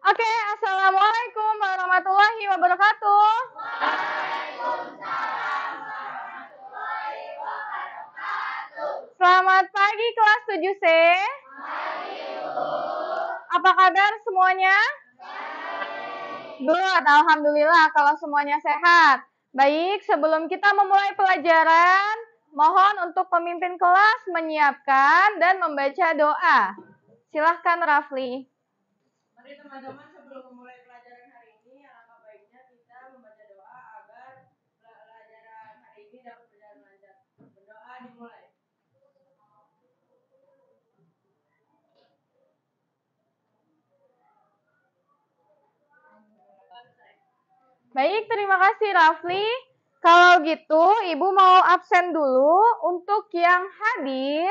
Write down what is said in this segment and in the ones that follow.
Oke, assalamualaikum warahmatullahi wabarakatuh. Selamat pagi kelas 7C. Apa kabar semuanya? Good, alhamdulillah kalau semuanya sehat. Baik, sebelum kita memulai pelajaran, mohon untuk pemimpin kelas menyiapkan dan membaca doa. Silahkan Rafli. Mari teman-teman, sebelum memulai pelajaran hari ini, alangkah baiknya kita membaca doa agar pelajaran hari ini dapat berjalan lancar. Berdoa dimulai. Baik, terima kasih Rafli. Kalau gitu, Ibu mau absen dulu. Untuk yang hadir,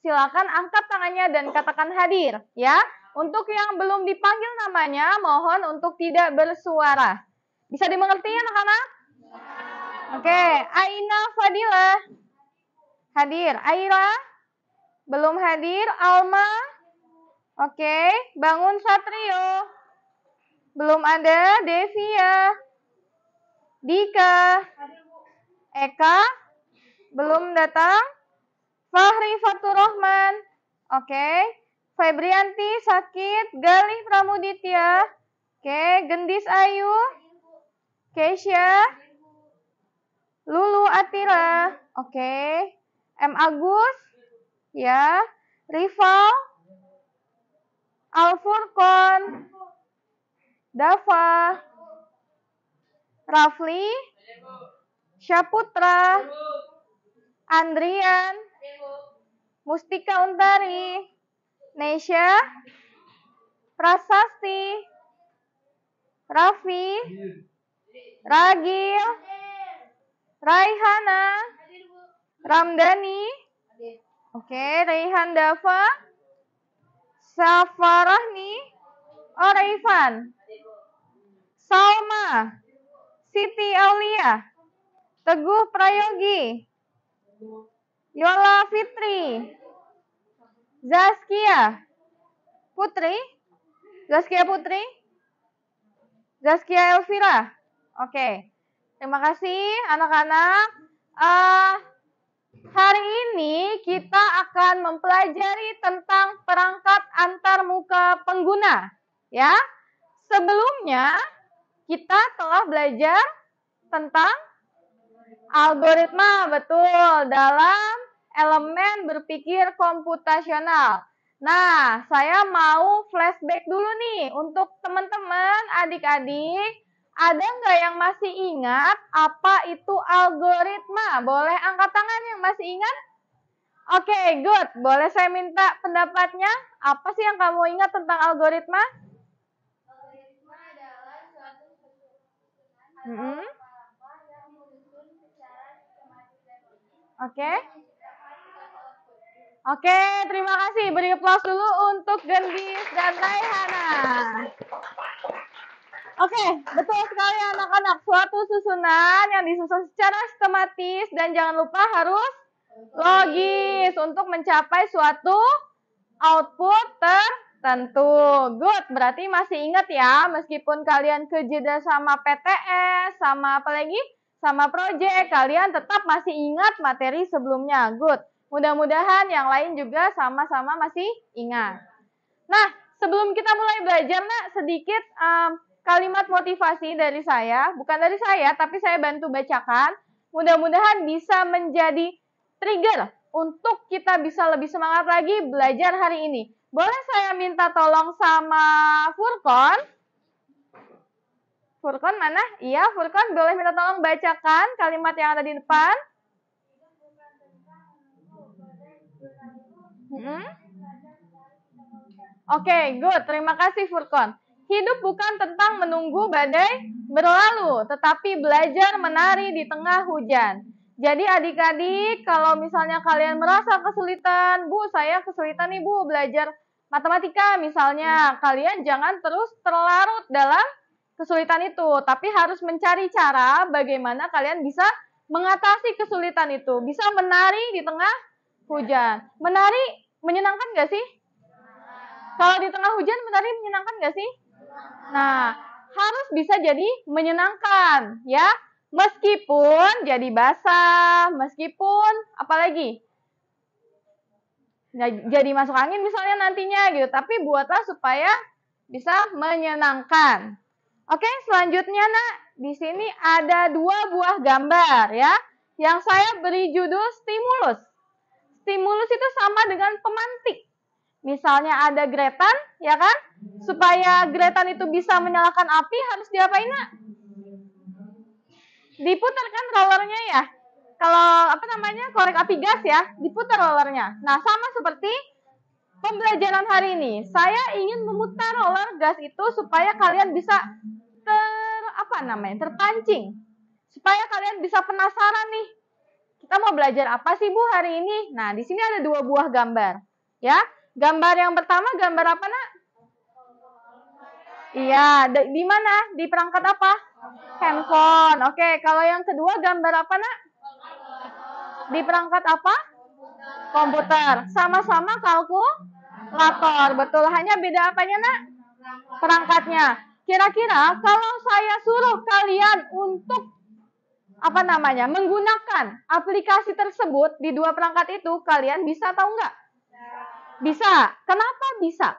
silakan angkat tangannya dan katakan hadir, ya. Untuk yang belum dipanggil namanya, mohon untuk tidak bersuara. Bisa dimengerti anak-anak? Oke, Aina Fadila. Hadir. Aira? Belum hadir. Alma? Oke, Bangun Satrio. Belum ada. Devia. Dika. Eka. Belum datang. Fahri Fatur Rahman. Oke. Febrianti sakit. Galih Pramuditya. Oke. Gendis Ayu. Keisha. Lulu Atira. Oke. M. Agus. Ya. Rival. Alfurkon. Dava. Rafli. Syaputra. Andrian. Mustika Untari. Nesya. Prasasti. Raffi. Ragil. Raihana. Ramdhani. Oke, Raihan Dava. Safarahni. Oh, Raifan. Salma. Siti Aulia. Teguh Prayogi. Yola Fitri. Zaskia Putri. Zaskia Putri. Zaskia Elvira. Oke. Terima kasih anak-anak. Hari ini kita akan mempelajari tentang perangkat antarmuka pengguna. Ya. Sebelumnya kita telah belajar tentang algoritma, betul, dalam elemen berpikir komputasional. Nah, saya mau flashback dulu nih untuk teman-teman, adik-adik. Ada nggak yang masih ingat apa itu algoritma? Boleh angkat tangan yang masih ingat? Oke, good. Boleh saya minta pendapatnya? Apa sih yang kamu ingat tentang algoritma? Algoritma adalah suatu susunan yang menyusun secara sistematis dan logis. Oke, terima kasih. Beri aplaus dulu untuk Gendis dan Raihana. Oke, betul sekali anak-anak. Suatu susunan yang disusun secara sistematis dan jangan lupa harus logis untuk mencapai suatu output tertentu. Good, berarti masih ingat ya, meskipun kalian kejeda sama PTS, sama apa lagi? Sama proyek, kalian tetap masih ingat materi sebelumnya. Good. Mudah-mudahan yang lain juga sama-sama masih ingat. Nah, sebelum kita mulai belajar, nak, sedikit kalimat motivasi dari saya. Bukan dari saya, tapi saya bantu bacakan. Mudah-mudahan bisa menjadi trigger untuk kita bisa lebih semangat lagi belajar hari ini. Boleh saya minta tolong sama Furkon? Furkon mana? Iya, Furkon boleh minta tolong bacakan kalimat yang ada di depan. Oke, good. Terima kasih Furkon. Hidup bukan tentang menunggu badai berlalu, tetapi belajar menari di tengah hujan. Jadi adik-adik, kalau misalnya kalian merasa kesulitan, Bu, saya kesulitan nih Bu, belajar matematika misalnya, kalian jangan terus terlarut dalam kesulitan itu, tapi harus mencari cara bagaimana kalian bisa mengatasi kesulitan itu, bisa menari di tengah hujan. Menari menyenangkan nggak sih? Kalau di tengah hujan menari menyenangkan nggak sih? Nah, harus bisa jadi menyenangkan, ya. Meskipun jadi basah, meskipun apalagi jadi masuk angin misalnya nantinya gitu, tapi buatlah supaya bisa menyenangkan. Oke, selanjutnya nak, di sini ada 2 buah gambar ya, yang saya beri judul stimulus. Stimulus itu sama dengan pemantik. Misalnya ada gretan, ya kan? Supaya gretan itu bisa menyalakan api harus diapain nak? Diputar kan rollernya ya. Kalau apa namanya korek api gas ya, diputar rollernya. Nah, sama seperti pembelajaran hari ini. Saya ingin memutar roller gas itu supaya kalian bisa terpancing. Supaya kalian bisa penasaran nih. Kita mau belajar apa sih Bu hari ini? Nah, di sini ada 2 buah gambar. Ya. Gambar yang pertama gambar apa nak? Iya, di mana? Di perangkat apa? Handphone. Oke, kalau yang kedua gambar apa nak? Di perangkat apa? Komputer. Sama-sama kalkulator. Betul, hanya beda apanya nak? Perangkatnya. Kira-kira kalau saya suruh kalian untuk menggunakan aplikasi tersebut di 2 perangkat itu, kalian bisa atau enggak? Bisa. Kenapa bisa?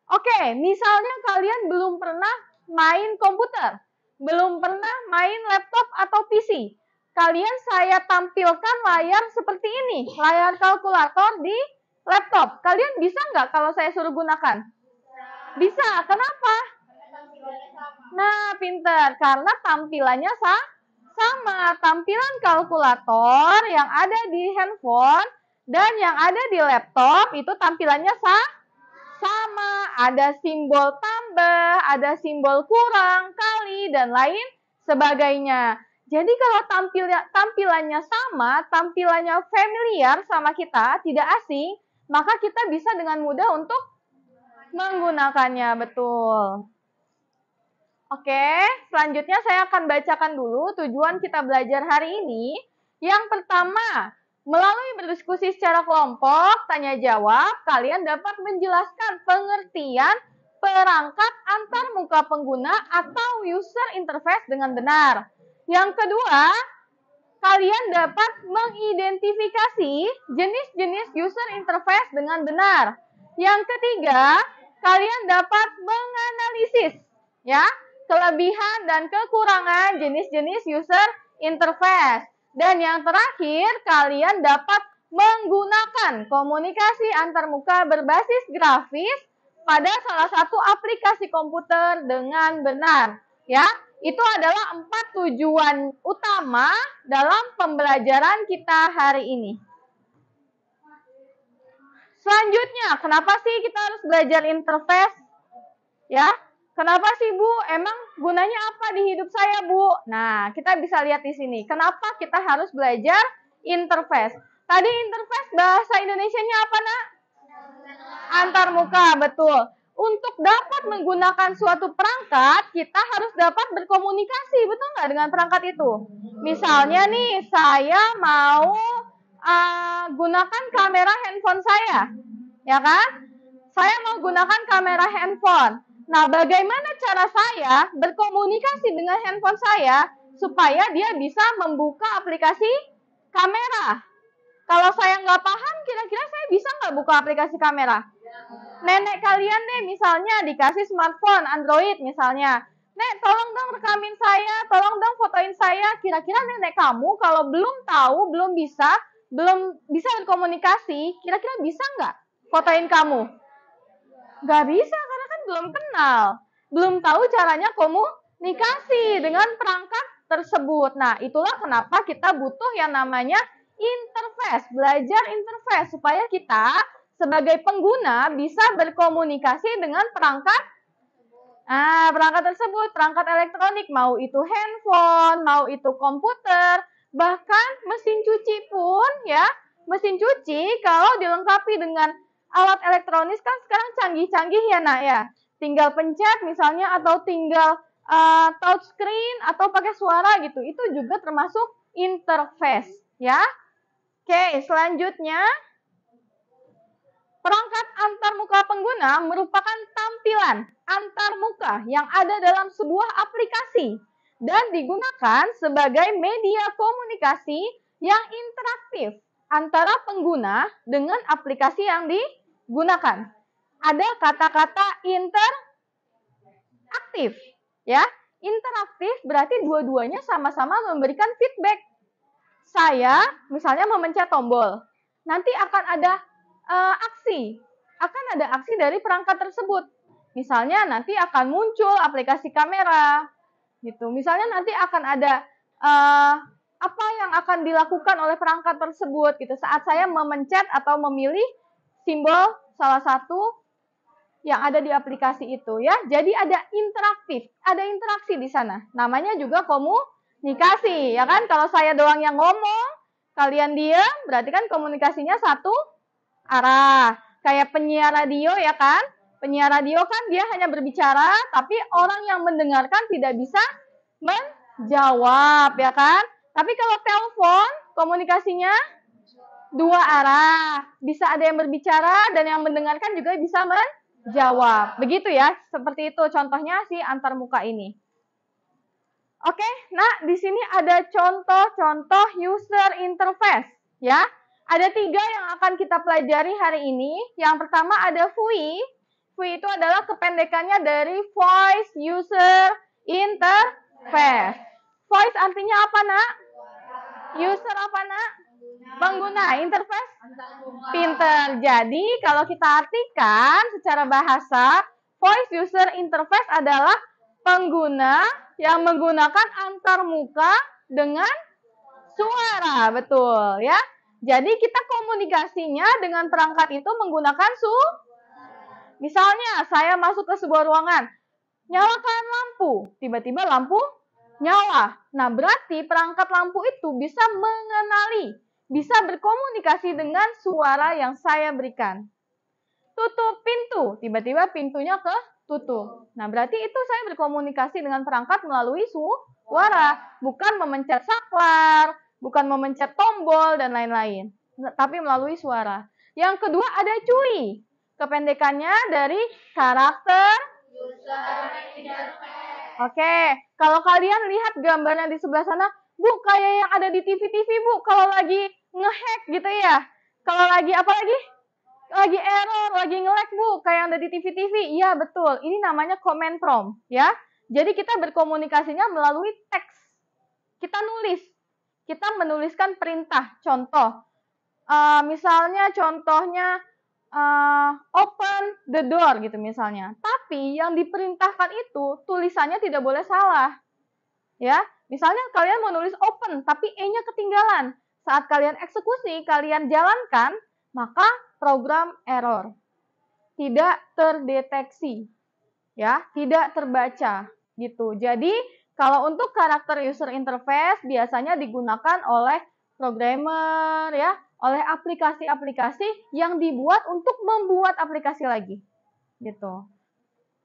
Oke, misalnya kalian belum pernah main komputer, belum pernah main laptop atau PC. Kalian saya tampilkan layar seperti ini, layar kalkulator di laptop. Kalian bisa nggak kalau saya suruh gunakan? Bisa. Kenapa? Nah, pinter. Karena tampilannya sama. Tampilan kalkulator yang ada di handphone dan yang ada di laptop itu tampilannya sama. Ada simbol tambah, ada simbol kurang, kali, dan lain sebagainya. Jadi kalau tampilannya sama, tampilannya familiar sama kita, tidak asing, maka kita bisa dengan mudah untuk menggunakannya. Betul. Oke, selanjutnya saya akan bacakan dulu tujuan kita belajar hari ini. Yang pertama, melalui berdiskusi secara kelompok, tanya jawab, kalian dapat menjelaskan pengertian perangkat antarmuka pengguna atau user interface dengan benar. Yang kedua, kalian dapat mengidentifikasi jenis-jenis user interface dengan benar. Yang ketiga, kalian dapat menganalisis ya, kelebihan dan kekurangan jenis-jenis user interface. Dan yang terakhir, kalian dapat menggunakan komunikasi antarmuka berbasis grafis pada salah satu aplikasi komputer dengan benar. Ya, itu adalah 4 tujuan utama dalam pembelajaran kita hari ini. Selanjutnya, kenapa sih kita harus belajar interface? Ya, kenapa sih Bu? Emang gunanya apa di hidup saya Bu? Nah, kita bisa lihat di sini. Kenapa kita harus belajar interface? Tadi interface bahasa Indonesianya apa nak? Antarmuka, betul. Untuk dapat menggunakan suatu perangkat, kita harus dapat berkomunikasi, betul nggak dengan perangkat itu? Misalnya nih, saya mau gunakan kamera handphone saya, ya kan? Saya mau gunakan kamera handphone. Nah, bagaimana cara saya berkomunikasi dengan handphone saya supaya dia bisa membuka aplikasi kamera? Kalau saya nggak paham, kira-kira saya bisa nggak buka aplikasi kamera? Nenek kalian deh misalnya dikasih smartphone Android misalnya. Nek, tolong dong rekamin saya, tolong dong fotoin saya. Kira-kira nenek kamu kalau belum tahu, belum bisa berkomunikasi, kira-kira bisa nggak fotoin kamu? Nggak bisa karena kan belum kenal. Belum tahu caranya komunikasi dengan perangkat tersebut. Nah, itulah kenapa kita butuh yang namanya interface, belajar interface supaya kita sebagai pengguna bisa berkomunikasi dengan perangkat tersebut, perangkat elektronik, mau itu handphone, mau itu komputer, bahkan mesin cuci pun ya, mesin cuci kalau dilengkapi dengan alat elektronik kan sekarang canggih-canggih ya nak ya, tinggal pencet misalnya atau tinggal touchscreen atau pakai suara gitu, itu juga termasuk interface ya. Oke, selanjutnya perangkat antarmuka pengguna merupakan tampilan tampilan antarmuka yang ada dalam sebuah aplikasi dan digunakan sebagai media komunikasi yang interaktif antara pengguna dengan aplikasi yang digunakan. Ada kata-kata interaktif, ya. Interaktif berarti dua-duanya sama-sama memberikan feedback. Saya misalnya memencet tombol, nanti akan ada aksi dari perangkat tersebut. Misalnya nanti akan muncul aplikasi kamera, gitu. Misalnya nanti akan ada apa yang akan dilakukan oleh perangkat tersebut, gitu. Saat saya memencet atau memilih simbol salah satu yang ada di aplikasi itu, ya. Jadi ada interaktif, ada interaksi di sana. Namanya juga komunikasi, ya kan? Kalau saya doang yang ngomong, kalian diam, berarti kan komunikasinya satu arah. Kayak penyiar radio, ya kan? Penyiar radio kan dia hanya berbicara, tapi orang yang mendengarkan tidak bisa menjawab, ya kan? Tapi kalau telepon, komunikasinya dua arah. Bisa ada yang berbicara dan yang mendengarkan juga bisa menjawab. Begitu ya, seperti itu contohnya si antarmuka ini. Oke, nah di sini ada contoh-contoh user interface, ya. Ada 3 yang akan kita pelajari hari ini. Yang pertama ada VUI. VUI itu adalah kependekannya dari Voice User Interface. Voice artinya apa, Nak? User apa, Nak? Pengguna. Interface? Pinter. Jadi kalau kita artikan secara bahasa, Voice User Interface adalah pengguna yang menggunakan antarmuka dengan suara, betul ya. Jadi kita komunikasinya dengan perangkat itu menggunakan misalnya saya masuk ke sebuah ruangan, nyalakan lampu, tiba-tiba lampu nyala. Nah, berarti perangkat lampu itu bisa mengenali, bisa berkomunikasi dengan suara yang saya berikan. Tutup pintu, tiba-tiba pintunya ketutup. Nah, berarti itu saya berkomunikasi dengan perangkat melalui suara, bukan memencet saklar, bukan memencet tombol, dan lain-lain. Tapi melalui suara. Yang kedua ada CUI. Kependekannya dari karakter user interface. Oke, kalau kalian lihat gambarnya di sebelah sana, Bu, kayak yang ada di TV-TV, Bu, kalau lagi ngehack gitu ya. Kalau lagi, apa lagi? Lagi error, lagi nge-lag, Bu, kayak yang ada di TV-TV. Iya, betul. Ini namanya command prompt, ya. Jadi kita berkomunikasinya melalui teks. Kita nulis. Kita menuliskan perintah. Contoh, misalnya contohnya open the door gitu misalnya. Tapi yang diperintahkan itu tulisannya tidak boleh salah. Ya, misalnya kalian mau nulis open tapi E-nya ketinggalan. Saat kalian eksekusi, kalian jalankan, maka program error. Tidak terdeteksi. Ya, tidak terbaca gitu. Jadi, kalau untuk karakter user interface biasanya digunakan oleh programmer ya, oleh aplikasi-aplikasi yang dibuat untuk membuat aplikasi lagi. Gitu.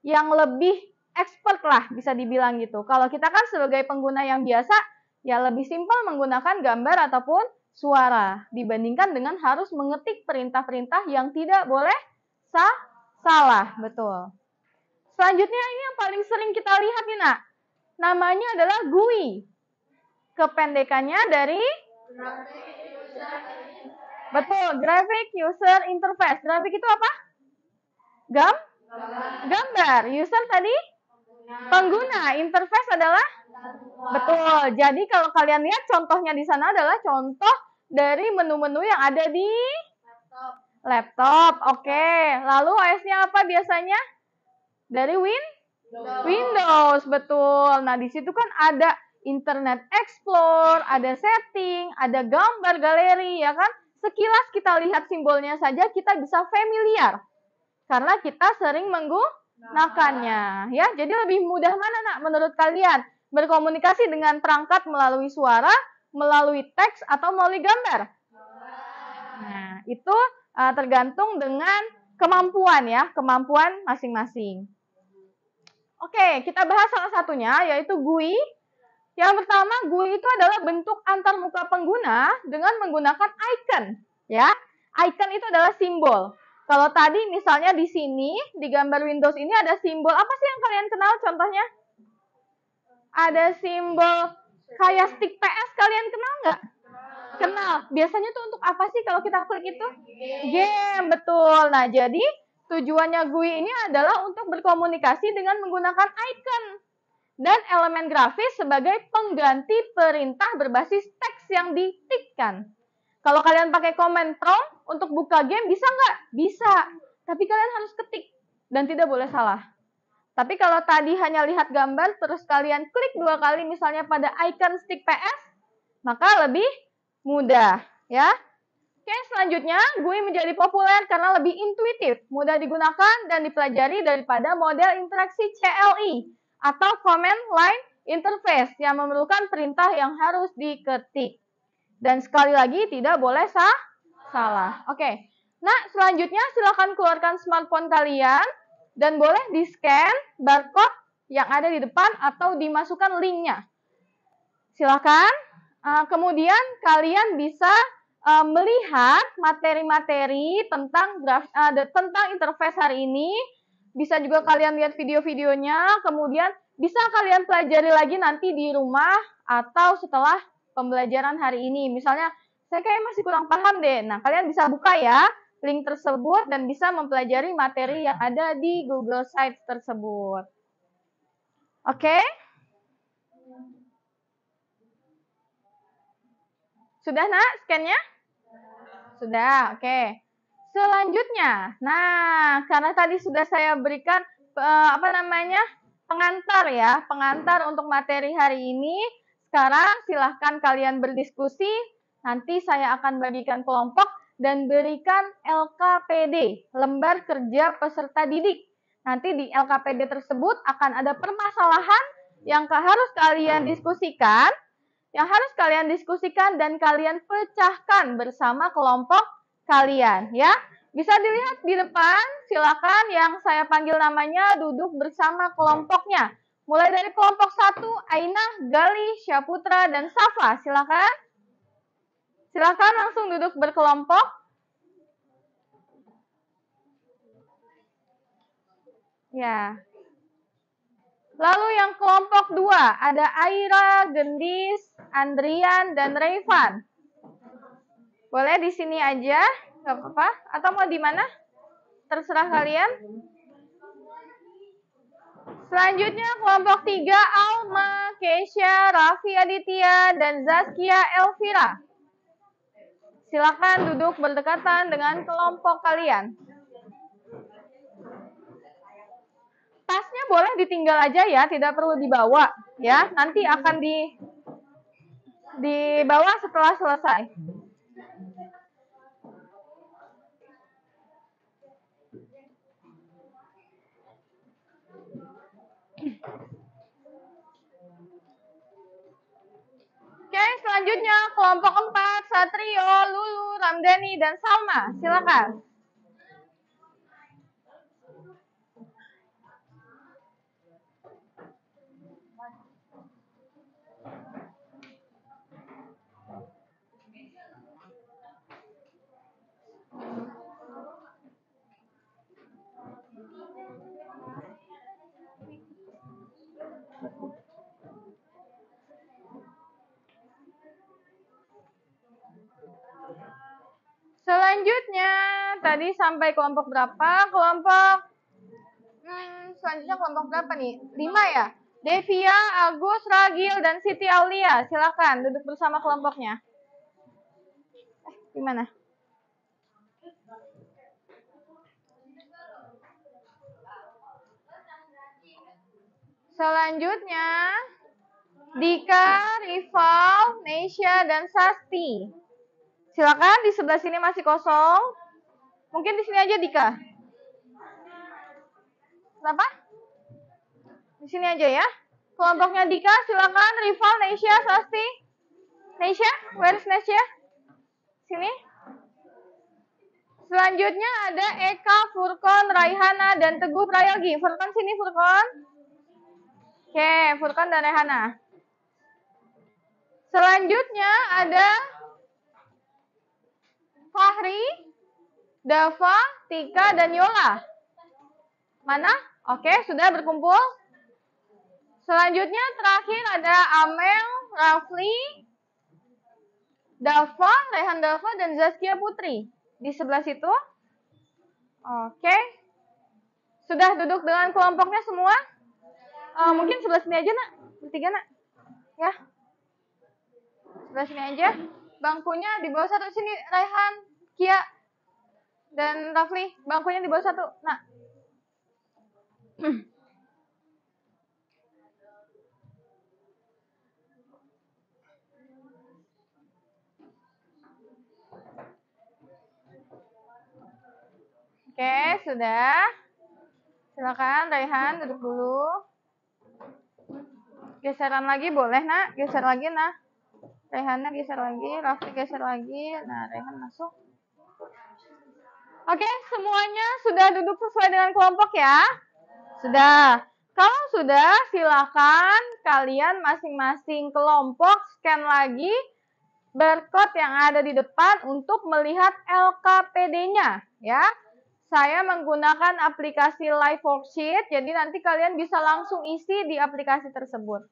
Yang lebih expert lah bisa dibilang gitu. Kalau kita kan sebagai pengguna yang biasa ya lebih simpel menggunakan gambar ataupun suara dibandingkan dengan harus mengetik perintah-perintah yang tidak boleh salah, betul. Selanjutnya ini yang paling sering kita lihat nih, Nak. Namanya adalah GUI. Kependekannya dari betul, Graphic User Interface. Grafik itu apa? Gambar. User tadi pengguna. Interface adalah betul. Jadi kalau kalian lihat contohnya di sana adalah contoh dari menu-menu yang ada di laptop. Oke. Lalu OS-nya apa biasanya? Dari Windows, betul. Nah, di situ kan ada Internet Explorer, ada setting, ada gambar galeri, ya kan? Sekilas kita lihat simbolnya saja kita bisa familiar. Karena kita sering menggunakannya, ya. Jadi lebih mudah mana, Nak, menurut kalian? Berkomunikasi dengan perangkat melalui suara, melalui teks, atau melalui gambar? Nah, itu tergantung dengan kemampuan ya, kemampuan masing-masing. Oke, kita bahas salah satunya yaitu GUI. Yang pertama, GUI itu adalah bentuk antarmuka pengguna dengan menggunakan icon, ya. Icon itu adalah simbol. Kalau tadi misalnya di sini, di gambar Windows ini ada simbol, apa sih yang kalian kenal contohnya? Ada simbol kayak stick PS, kalian kenal nggak? Kenal. Biasanya tuh untuk apa sih kalau kita klik itu? Game, betul. Nah, jadi tujuannya GUI ini adalah untuk berkomunikasi dengan menggunakan icon dan elemen grafis sebagai pengganti perintah berbasis teks yang ditikkan. Kalau kalian pakai command prompt untuk buka game, bisa nggak? Bisa. Tapi kalian harus ketik dan tidak boleh salah. Tapi kalau tadi hanya lihat gambar, terus kalian klik 2 kali misalnya pada icon stick PS, maka lebih mudah. Ya. Oke, selanjutnya GUI menjadi populer karena lebih intuitif, mudah digunakan dan dipelajari daripada model interaksi CLI atau Command Line Interface yang memerlukan perintah yang harus diketik. Dan sekali lagi tidak boleh salah. Oke. Nah, selanjutnya silakan keluarkan smartphone kalian dan boleh di-scan barcode yang ada di depan atau dimasukkan linknya. Silakan. Kemudian kalian bisa melihat materi-materi tentang interface hari ini. Bisa juga kalian lihat video-videonya, kemudian bisa kalian pelajari lagi nanti di rumah atau setelah pembelajaran hari ini. Misalnya, saya kayak masih kurang paham deh. Nah, kalian bisa buka ya link tersebut dan bisa mempelajari materi yang ada di Google Sites tersebut. Oke? Sudah, Nak, scan-nya? Sudah, oke. Selanjutnya, nah, karena tadi sudah saya berikan pengantar untuk materi hari ini. Sekarang silahkan kalian berdiskusi. Nanti saya akan bagikan kelompok dan berikan LKPD, lembar kerja peserta didik. Nanti di LKPD tersebut akan ada permasalahan yang harus kalian diskusikan. Dan kalian pecahkan bersama kelompok kalian, ya. Bisa dilihat di depan, silakan yang saya panggil namanya duduk bersama kelompoknya. Mulai dari kelompok 1, Ainah, Gali, Syaputra, dan Safa, silakan. Silakan langsung duduk berkelompok. Ya. Lalu yang kelompok 2, ada Aira, Gendis, Andrian, dan Revan. Boleh di sini aja, nggak apa-apa. Atau mau di mana? Terserah kalian. Selanjutnya kelompok 3, Alma, Keisha, Raffi Aditya, dan Zaskia Elvira. Silakan duduk berdekatan dengan kelompok kalian. Tasnya boleh ditinggal aja ya, tidak perlu dibawa ya. Nanti akan dibawa setelah selesai. Oke, selanjutnya kelompok 4, Satrio, Lulu, Ramdhani, dan Salma. Silakan. Selanjutnya, tadi sampai kelompok berapa? Selanjutnya kelompok berapa nih? 5 ya? Devia, Agus, Ragil, dan Siti Aulia. Silakan duduk bersama kelompoknya. Gimana? Selanjutnya, Dika, Rival, Neisha, dan Sasti. Silakan, di sebelah sini masih kosong. Mungkin di sini aja Dika. Kenapa? Di sini aja ya. Kelompoknya Dika, silakan. Rival, Neisha, Sasti. Neisha, where is Neisha? Sini. Selanjutnya ada Eka, Furkon, Raihana, dan Teguh Prayogi. Furkon sini, Furkon. Oke, Furkon dan Raihana. Selanjutnya ada Fahri, Dava, Tika, dan Yola. Mana? Oke, sudah berkumpul. Selanjutnya terakhir ada Amel, Rafli, Dava, Rehan Dava, dan Zaskia Putri. Di sebelah situ. Oke. Sudah duduk dengan kelompoknya semua? Mungkin sebelah sini aja, nak. Bertiga, nak. Ya. Sebelah sini aja. Bangkunya di bawah satu. Sini, Rehan, Kia, dan Rafli. Bangkunya di bawah satu. Nak. Oke, sudah. Silakan, Rehan, duduk dulu. Geseran lagi boleh, nak. Geser lagi, nah. Rehannya geser lagi, Rafli geser lagi. Nah, Rehan masuk. Oke, semuanya sudah duduk sesuai dengan kelompok ya? Sudah. Kalau sudah, silakan kalian masing-masing kelompok scan lagi barcode yang ada di depan untuk melihat LKPD-nya ya. Saya menggunakan aplikasi Live Worksheet, jadi nanti kalian bisa langsung isi di aplikasi tersebut.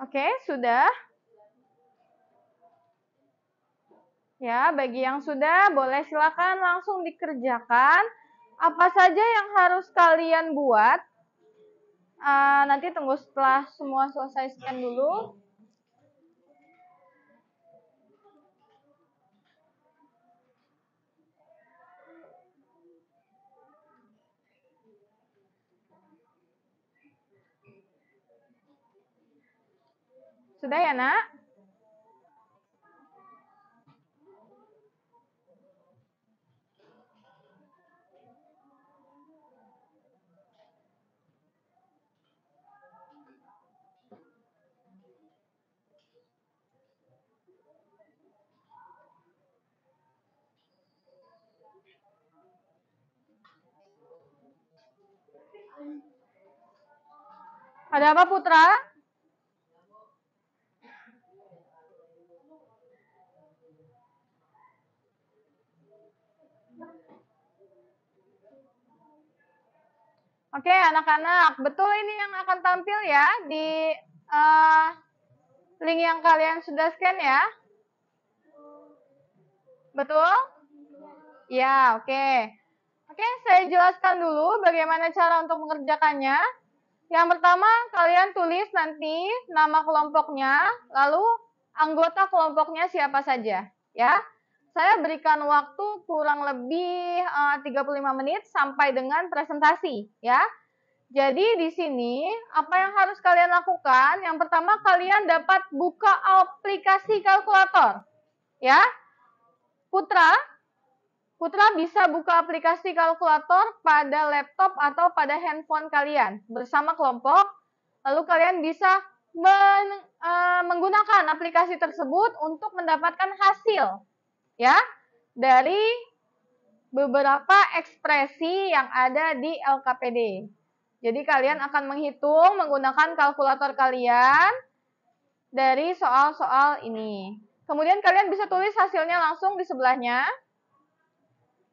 Oke, sudah. Ya, bagi yang sudah, boleh silakan langsung dikerjakan. Apa saja yang harus kalian buat? Nanti tunggu setelah semua selesai scan dulu. Sudah ya, nak? Ada apa, Putra? Oke, anak-anak, betul ini yang akan tampil ya di link yang kalian sudah scan ya? Betul? Ya, oke. Oke, saya jelaskan dulu bagaimana cara untuk mengerjakannya. Yang pertama, kalian tulis nanti nama kelompoknya, lalu anggota kelompoknya siapa saja, ya. Saya berikan waktu kurang lebih 35 menit sampai dengan presentasi, ya. Jadi di sini apa yang harus kalian lakukan? Yang pertama kalian dapat buka aplikasi kalkulator. Ya. Putra bisa buka aplikasi kalkulator pada laptop atau pada handphone kalian bersama kelompok. Lalu kalian bisa menggunakan aplikasi tersebut untuk mendapatkan hasil ya dari beberapa ekspresi yang ada di LKPD. Jadi kalian akan menghitung menggunakan kalkulator kalian dari soal-soal ini. Kemudian kalian bisa tulis hasilnya langsung di sebelahnya.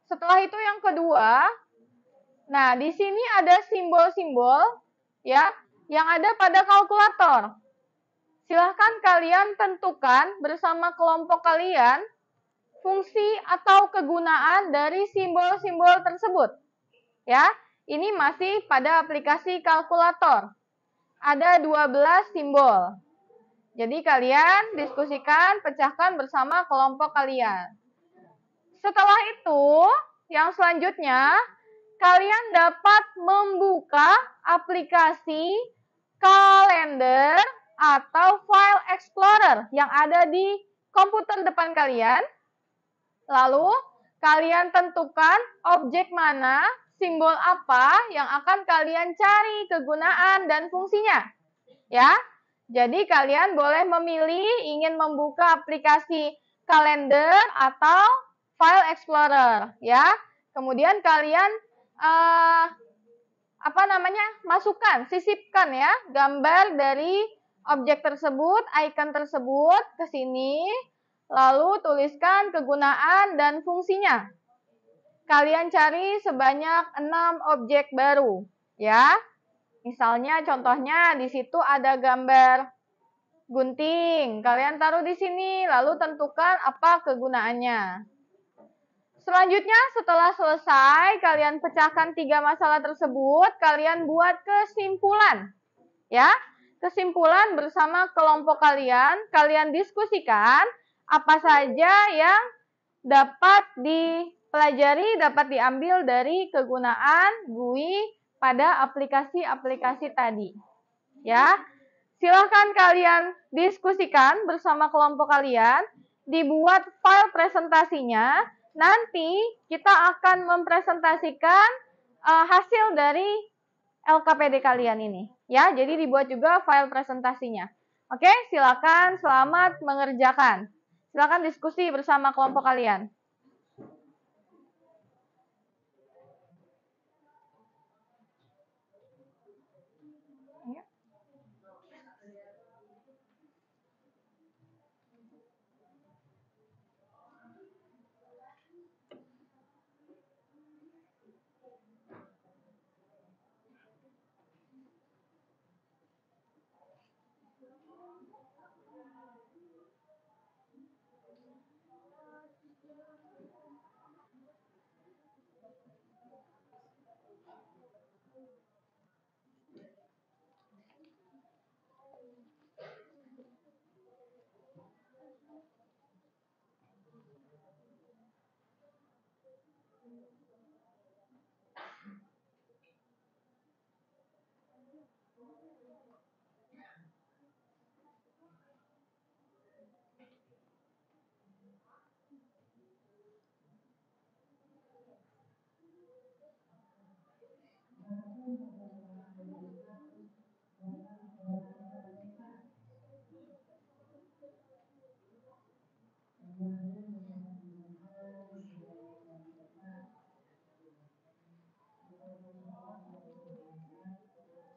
Setelah itu yang kedua, nah di sini ada simbol-simbol ya yang ada pada kalkulator. Silahkan kalian tentukan bersama kelompok kalian fungsi atau kegunaan dari simbol-simbol tersebut. Ya. Ini masih pada aplikasi kalkulator. Ada 12 simbol. Jadi kalian diskusikan, pecahkan bersama kelompok kalian. Setelah itu, yang selanjutnya, kalian dapat membuka aplikasi kalender atau file explorer yang ada di komputer depan kalian. Lalu, kalian tentukan objek mana, simbol apa yang akan kalian cari kegunaan dan fungsinya. Ya. Jadi kalian boleh memilih ingin membuka aplikasi kalender atau file explorer, ya. Kemudian kalian Masukkan, sisipkan ya gambar dari objek tersebut, icon tersebut ke sini, lalu tuliskan kegunaan dan fungsinya. Kalian cari sebanyak 6 objek baru, ya. Misalnya contohnya di situ ada gambar gunting. Kalian taruh di sini, lalu tentukan apa kegunaannya. Selanjutnya, setelah selesai, kalian pecahkan 3 masalah tersebut, kalian buat kesimpulan. Ya, kesimpulan bersama kelompok kalian diskusikan apa saja yang dapat dipelajari, dapat diambil dari kegunaan GUI pada aplikasi-aplikasi tadi. Ya, silahkan kalian diskusikan bersama kelompok kalian, dibuat file presentasinya. Nanti kita akan mempresentasikan hasil dari LKPD kalian ini. Ya, jadi dibuat juga file presentasinya. Oke, silakan, selamat mengerjakan. Silakan diskusi bersama kelompok kalian.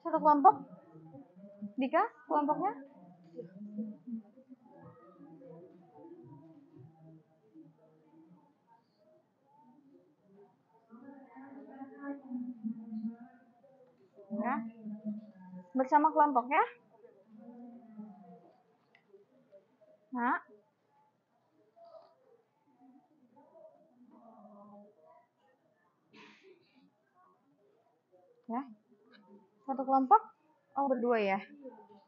Satu kelompok? Dika, kelompoknya? Ya. Bersama kelompoknya? Nah. Ya. Satu kelompok? Oh, berdua ya.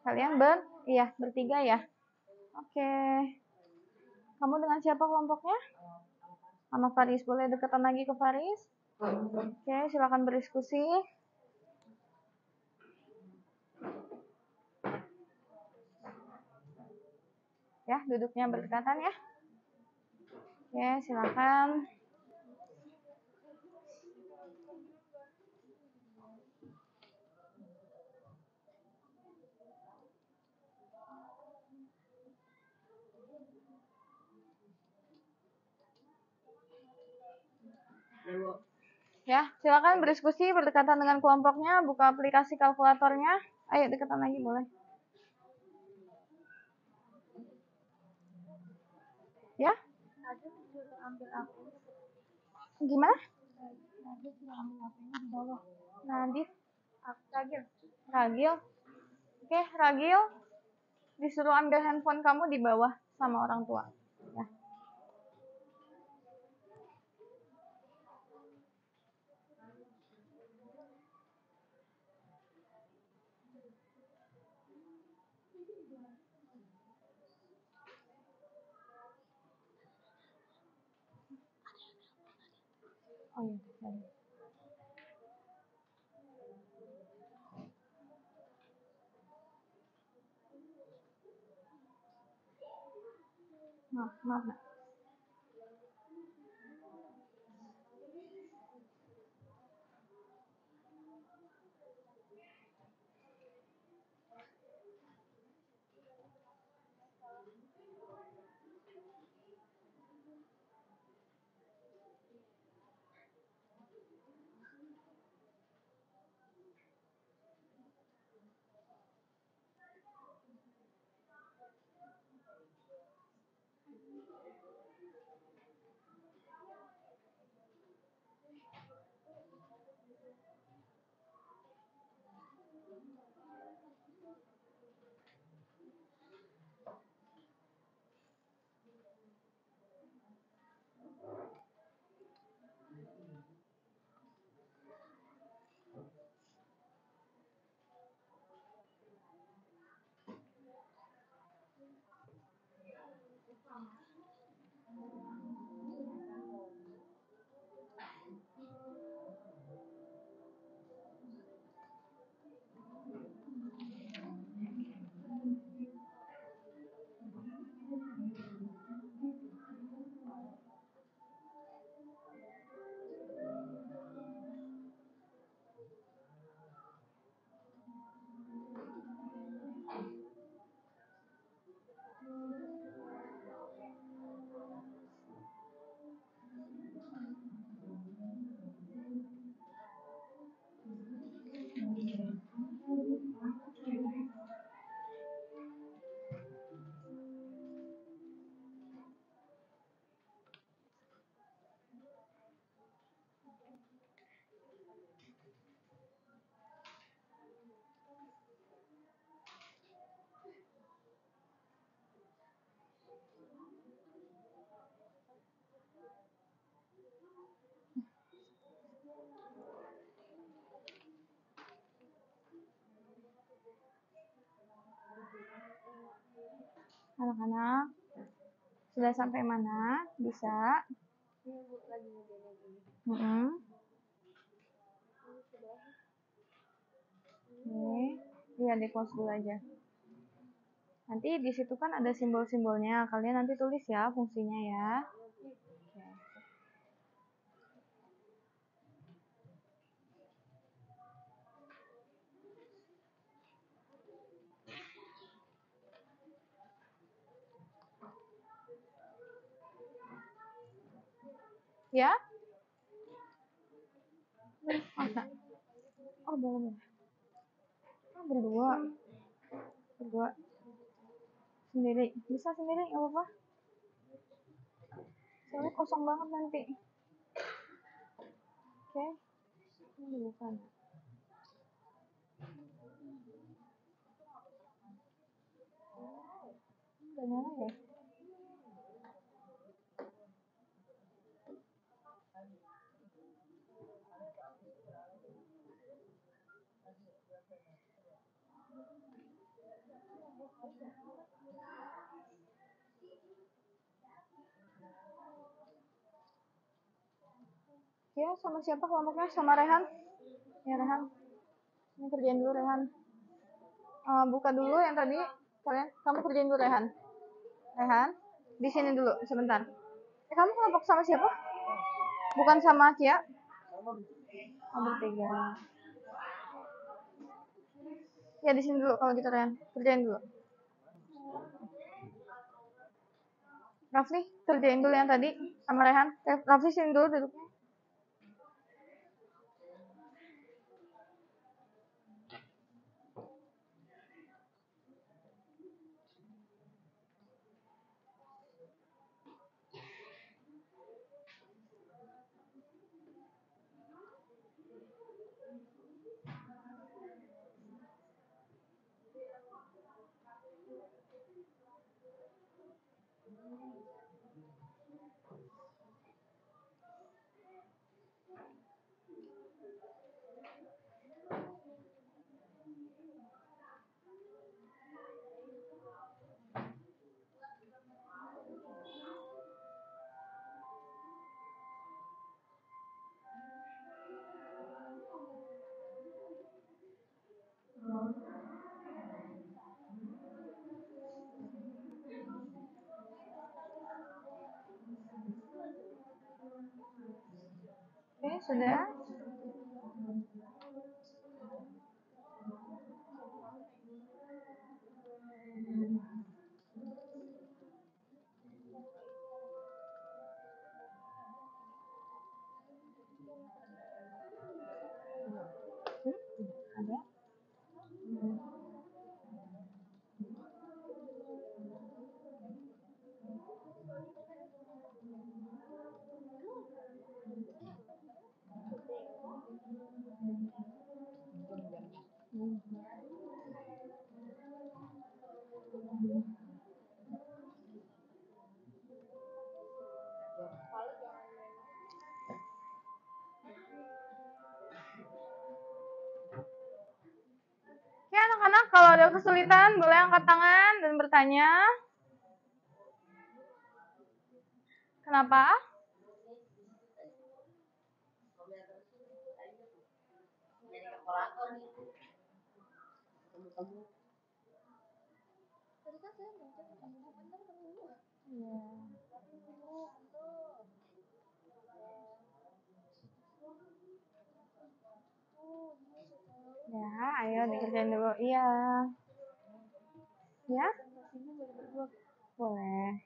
Kalian bertiga ya. Oke. Kamu dengan siapa kelompoknya? Sama Faris. Boleh deketan lagi ke Faris? Oke, silakan berdiskusi. Ya, duduknya berdekatan ya. Oke, silakan. Ya, silakan berdiskusi berdekatan dengan kelompoknya, buka aplikasi kalkulatornya. Ayo deketan lagi boleh. Ya? Gimana? Nadif. Ragil. Oke, Ragil. Disuruh ambil handphone kamu di bawah sama orang tua. Ya. Oh iya. Maaf. Anak-anak, sudah sampai mana? Bisa? Oke, iya di close dulu aja. Nanti di situ kan ada simbol-simbolnya. Kalian nanti tulis ya fungsinya ya. Oke. Ya? Masa? Oh, boleh. Oh, berdua. Berdua. Sendiri. Bisa sendiri, nggak apa-apa. Soalnya kosong banget nanti. Oke. Ini bukan. Udah nyala ya? Ya, sama siapa kelompoknya? Sama Rehan? Ya, Rehan. Ini kerjain dulu, Rehan. Buka dulu yang tadi. Kalian, kamu kerjain dulu, Rehan. Rehan, di sini dulu, sebentar. Kamu kelompok sama siapa? Bukan sama Kia? Oh, bertiga. Ya, di sini dulu kalau gitu, Rehan. Kerjain dulu. Rafli, kerjain dulu yang tadi sama Rehan. Rafli sini dulu duduknya. Oke, sudah. Ada. Oke, anak-anak, kalau ada kesulitan boleh angkat tangan dan bertanya. Kenapa? Ya, ayo dikerjain dulu. Iya. Ya? Boleh.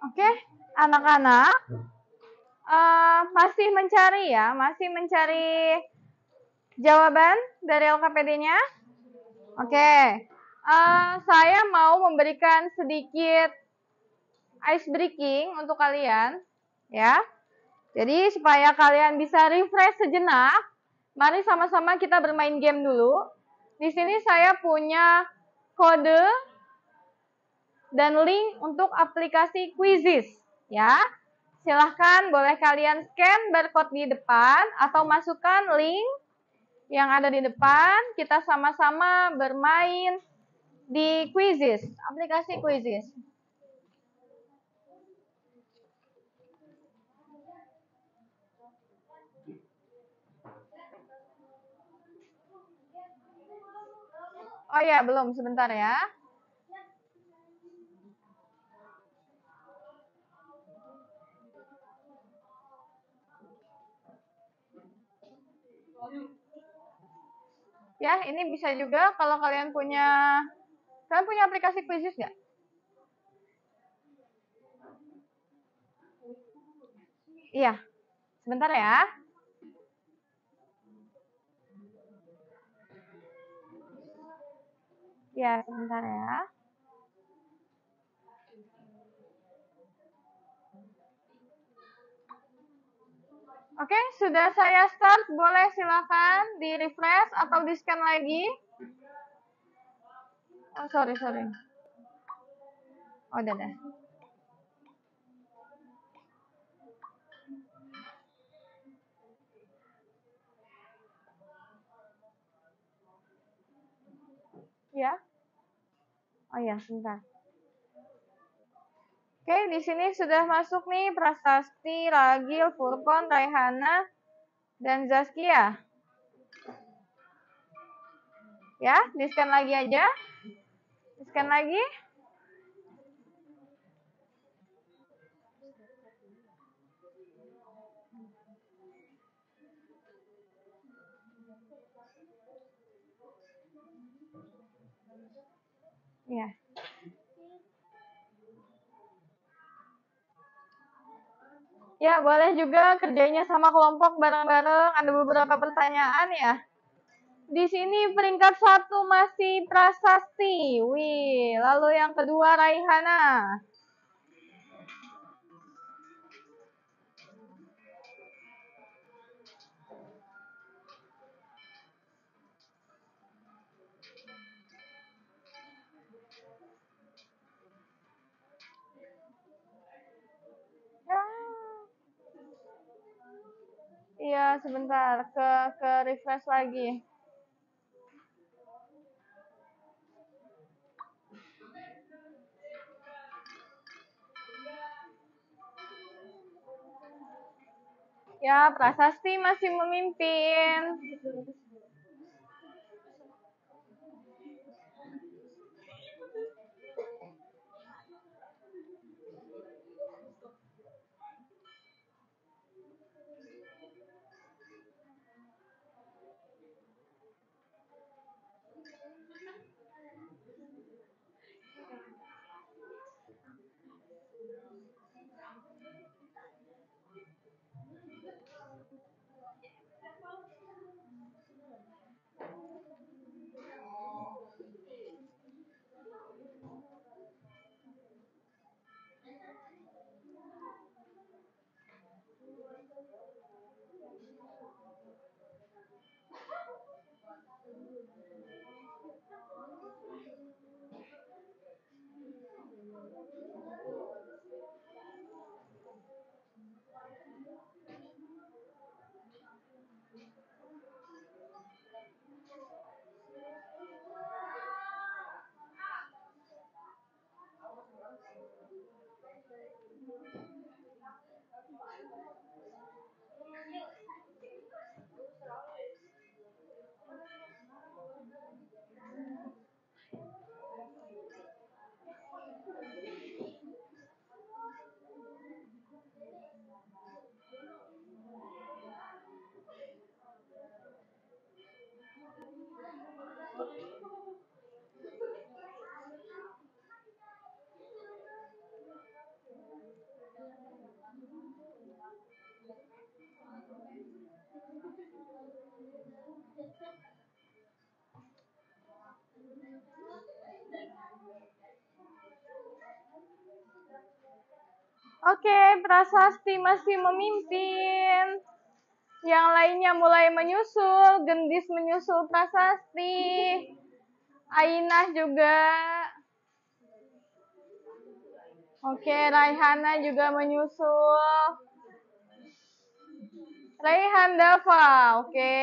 Oke, anak-anak masih mencari jawaban dari LKPD-nya. Oke, saya mau memberikan sedikit ice breaking untuk kalian, ya. Jadi supaya kalian bisa refresh sejenak, mari sama-sama kita bermain game dulu. Di sini saya punya kode dan link untuk aplikasi Quizizz, ya. Silahkan boleh kalian scan barcode di depan atau masukkan link yang ada di depan. Kita sama-sama bermain di Quizizz, aplikasi Quizizz. Oh ya, belum, sebentar ya. Ya, ini bisa juga kalau kalian punya aplikasi Quizizz nggak? Iya, sebentar ya. Ya, sebentar ya. Oke, sudah saya start. Boleh silakan di refresh atau di scan lagi. Oh, sorry. Oh, udah deh. Ya. Oh ya, sebentar. Oke, di sini sudah masuk nih Prasasti, Ragil, Furkon, Raihana, dan Zaskia. Ya, di-scan lagi aja. Di-scan lagi. Ya. Ya, boleh juga kerjanya sama kelompok bareng-bareng. Ada beberapa pertanyaan ya. Di sini peringkat 1 masih Prasasti. Wih, lalu yang kedua Raihana. Iya, sebentar ke refresh lagi. Ya, Prasasti masih memimpin. Oke, prasasti masih memimpin. Yang lainnya mulai menyusul, Gendis menyusul prasasti. Ainah juga. Oke, Raihana juga menyusul. Raihan Dava, oke.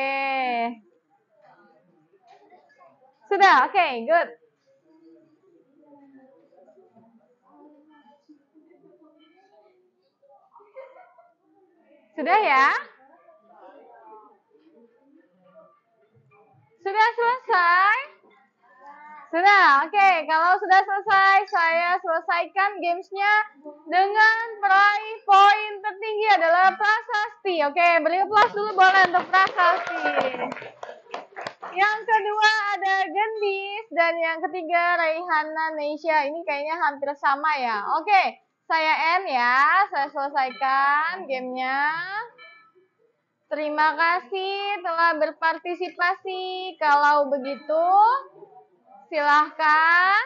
Sudah, oke, good. Sudah ya? Sudah selesai? Sudah, oke. Kalau sudah selesai, saya selesaikan gamesnya dengan peraih poin tertinggi adalah prasasti. Oke, beri aplaus dulu boleh untuk prasasti. Yang kedua ada Gendis dan yang ketiga Raihana Neisha. Ini kayaknya hampir sama ya. Oke, saya N ya. Saya selesaikan gamenya. Terima kasih telah berpartisipasi. Kalau begitu, silahkan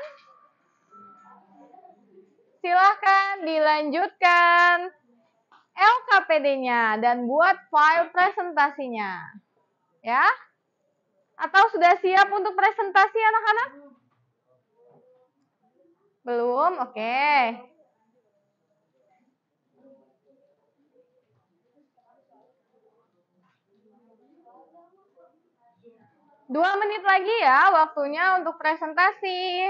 dilanjutkan LKPD-nya dan buat file presentasinya. Ya? Atau sudah siap untuk presentasi anak-anak? Belum? Oke. Dua menit lagi ya waktunya untuk presentasi.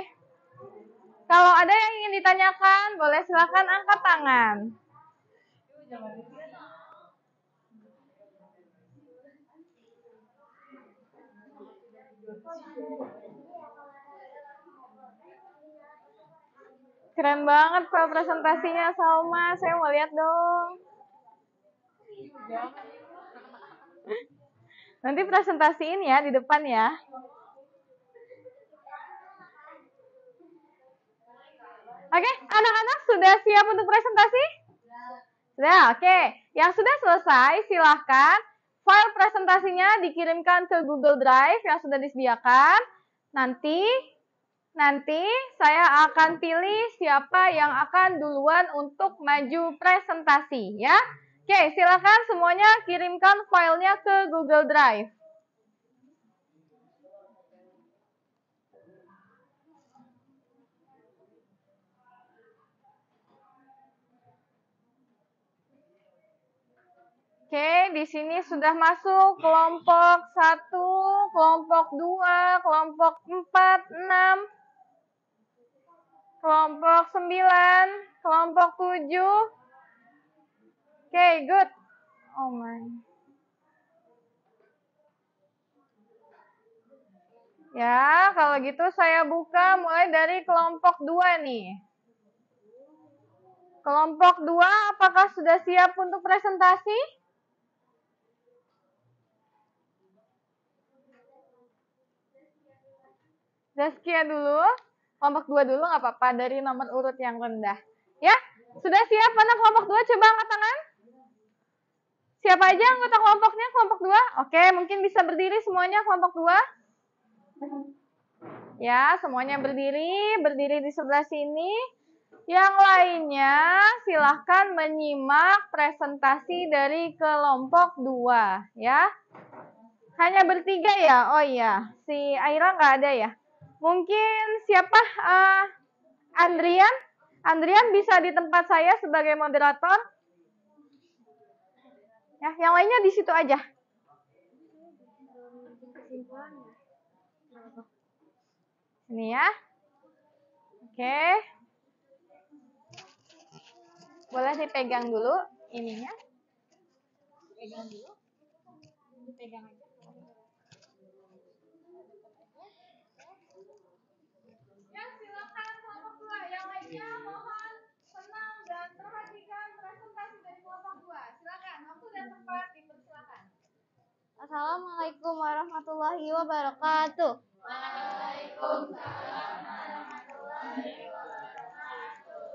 Kalau ada yang ingin ditanyakan, boleh silakan angkat tangan. Keren banget file presentasinya, Salma. Saya mau lihat dong. Nanti presentasiin ya di depan ya. Oke, anak-anak sudah siap untuk presentasi? Sudah, oke. Yang sudah selesai, silahkan file presentasinya dikirimkan ke Google Drive yang sudah disediakan. Nanti saya akan pilih siapa yang akan duluan untuk maju presentasi ya. Oke, silakan semuanya kirimkan filenya ke Google Drive. Oke, di sini sudah masuk kelompok 1, kelompok 2, kelompok 4, 6, kelompok 9, kelompok 7. Oke, good. Oh my. Ya, kalau gitu saya buka mulai dari kelompok 2 nih. Kelompok 2, apakah sudah siap untuk presentasi? Zaskia dulu, kelompok 2 dulu nggak apa-apa, dari nomor urut yang rendah. Ya, sudah siap mana kelompok 2? Coba angkat tangan. Siapa aja anggota kelompoknya, kelompok 2? Oke, mungkin bisa berdiri semuanya kelompok 2. Ya, semuanya berdiri di sebelah sini. Yang lainnya silahkan menyimak presentasi dari kelompok 2 ya. Hanya bertiga ya? Oh iya, si Aira nggak ada ya? Mungkin siapa? Andrian? Andrian bisa di tempat saya sebagai moderator? Ya, yang lainnya di situ aja. Ini ya. Oke. Boleh dipegang dulu ininya. Pegang dulu. Dipegang aja. Ya, silakan kelompok 2. Yang lainnya mohon tenang dan perhatikan presentasi dari kelompok 2. Silakan, waktu dan tempat dipersilakan. Assalamualaikum warahmatullahi wabarakatuh. Waalaikumsalam warahmatullahi wabarakatuh.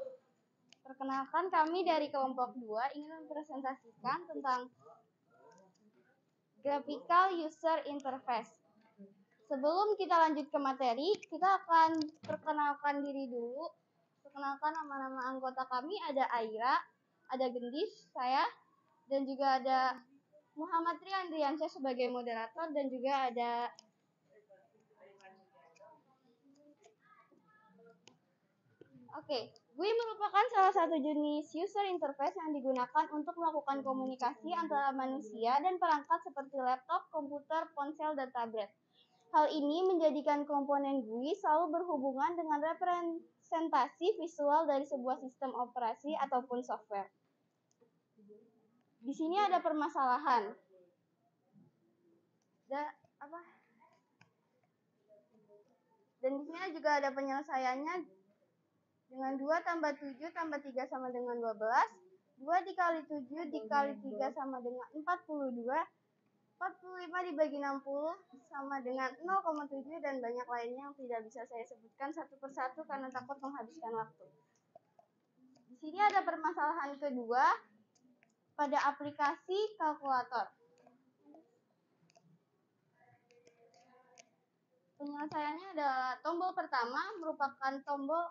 Perkenalkan, kami dari kelompok 2 ingin mempresentasikan tentang graphical user interface. Sebelum kita lanjut ke materi, kita akan perkenalkan diri dulu. Perkenalkan, nama-nama anggota kami ada Aira, ada Gendis, saya, dan juga ada Muhammad Triandriansyah sebagai moderator, dan juga ada GUI merupakan salah satu jenis user interface yang digunakan untuk melakukan komunikasi antara manusia dan perangkat seperti laptop, komputer, ponsel, dan tablet. Hal ini menjadikan komponen GUI selalu berhubungan dengan representasi visual dari sebuah sistem operasi ataupun software. Di sini ada permasalahan. Dan di sini juga ada penyelesaiannya. Dengan 2 tambah 7 tambah 3 sama dengan 12. 2 dikali 7 dikali 3 sama dengan 42. 45 dibagi 60 sama dengan 0,7 dan banyak lainnya yang tidak bisa saya sebutkan satu persatu karena takut menghabiskan waktu. Di sini ada permasalahan kedua pada aplikasi kalkulator. Penyelesaiannya adalah tombol pertama merupakan tombol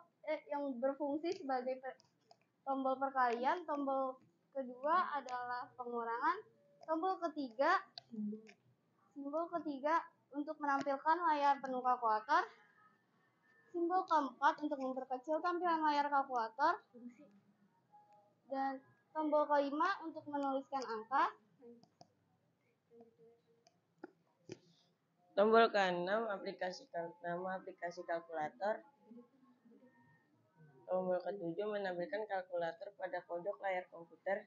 yang berfungsi sebagai tombol perkalian, tombol kedua adalah pengurangan, simbol ketiga untuk menampilkan layar penuh kalkulator, simbol keempat untuk memperkecil tampilan layar kalkulator, dan tombol kelima untuk menuliskan angka. Tombol ke-6 nama aplikasi kalkulator. Tombol ke-7 menampilkan kalkulator pada pojok layar komputer.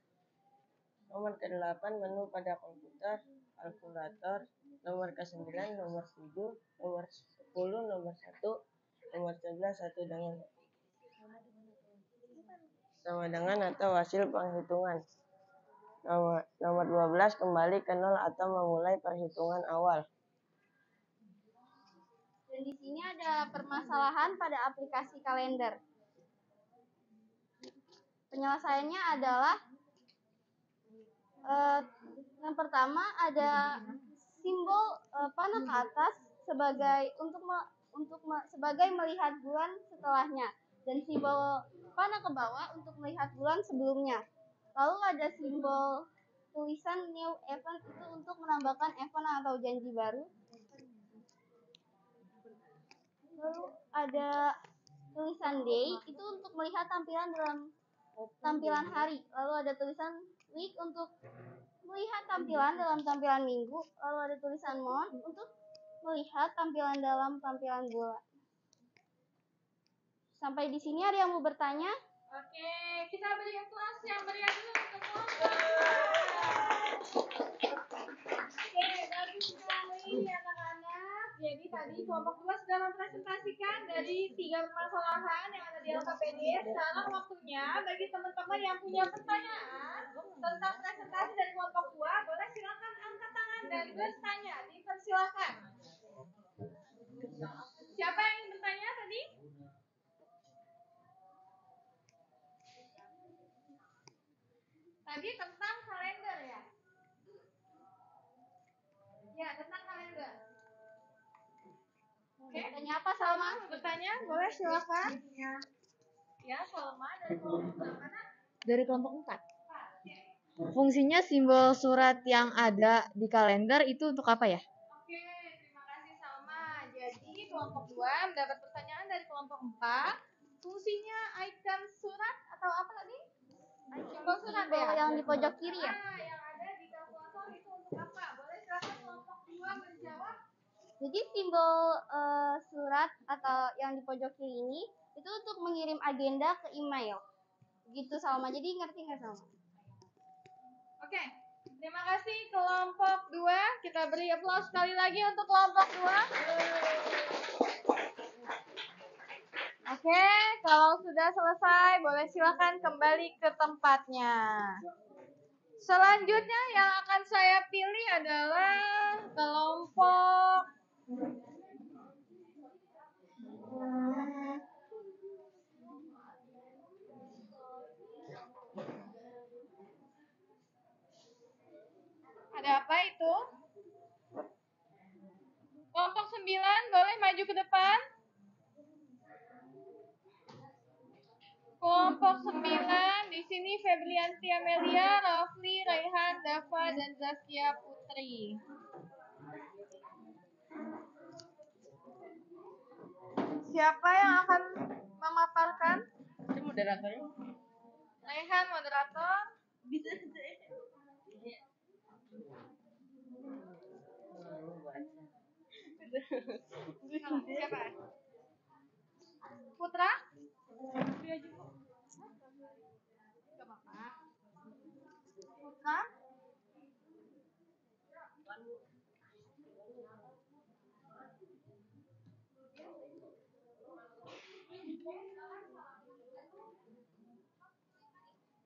Nomor ke-8 menu pada komputer, kalkulator. Nomor ke-9, nomor 7, nomor 10, nomor 1, nomor 11, sama dengan atau hasil penghitungan. Nomor 12 kembali ke 0 atau memulai perhitungan awal. Dan di sini ada permasalahan pada aplikasi kalender. Penyelesaiannya adalah yang pertama ada simbol panah ke atas sebagai melihat bulan setelahnya, dan simbol panah ke bawah untuk melihat bulan sebelumnya. Lalu ada simbol tulisan new event itu untuk menambahkan event atau janji baru. Lalu ada tulisan day itu untuk melihat tampilan hari. Lalu ada tulisan week untuk melihat tampilan dalam tampilan minggu. Lalu ada tulisan month untuk melihat tampilan dalam tampilan bulan. Sampai di sini ada yang mau bertanya? Oke, kita beri kelas yang meriah dulu untuk kelompok. Oke, bagus sekali anak-anak. Jadi tadi kelompok 2 sudah mempresentasikan dari 3 permasalahan yang ada di LKPD. Sekarang waktunya bagi teman-teman yang punya pertanyaan tentang presentasi dari kelompok 2, boleh silakan angkat tangan dan bertanya. Dipersilakan. Siapa yang ingin bertanya tadi? Tadi tentang kalender ya? Ya, tentang kalender. Oke, tanya apa Salma? Bertanya? Boleh silakan. Ya, Salma dari kelompok mana? Dari kelompok 4. Fungsinya simbol surat yang ada di kalender itu untuk apa ya? Oke, terima kasih Salma. Jadi kelompok 2 mendapat pertanyaan dari kelompok 4. Fungsinya icon surat atau apa tadi? Simbol surat ya? Yang di pojok kiri ya? Yang ada di kalkulator itu untuk apa? Boleh silakan kelompok 2 menjawab. Jadi simbol surat atau yang di pojok kiri ini itu untuk mengirim agenda ke email. Gitu Salma. Jadi ngerti nggak Salma? Oke, terima kasih kelompok 2. Kita beri aplaus sekali lagi untuk kelompok 2. Oke, kalau sudah selesai, boleh silakan kembali ke tempatnya. Selanjutnya yang akan saya pilih adalah kelompok ada apa itu? Kelompok 9 boleh maju ke depan. Kelompok 9 di sini Febrianti Amelia, Rafli, Raihan, Dava, dan Zaskia Putri. Siapa yang akan memaparkan? Itu moderatornya. Raihan, moderator. Siapa? Putra? Gak apa-apa. Putra?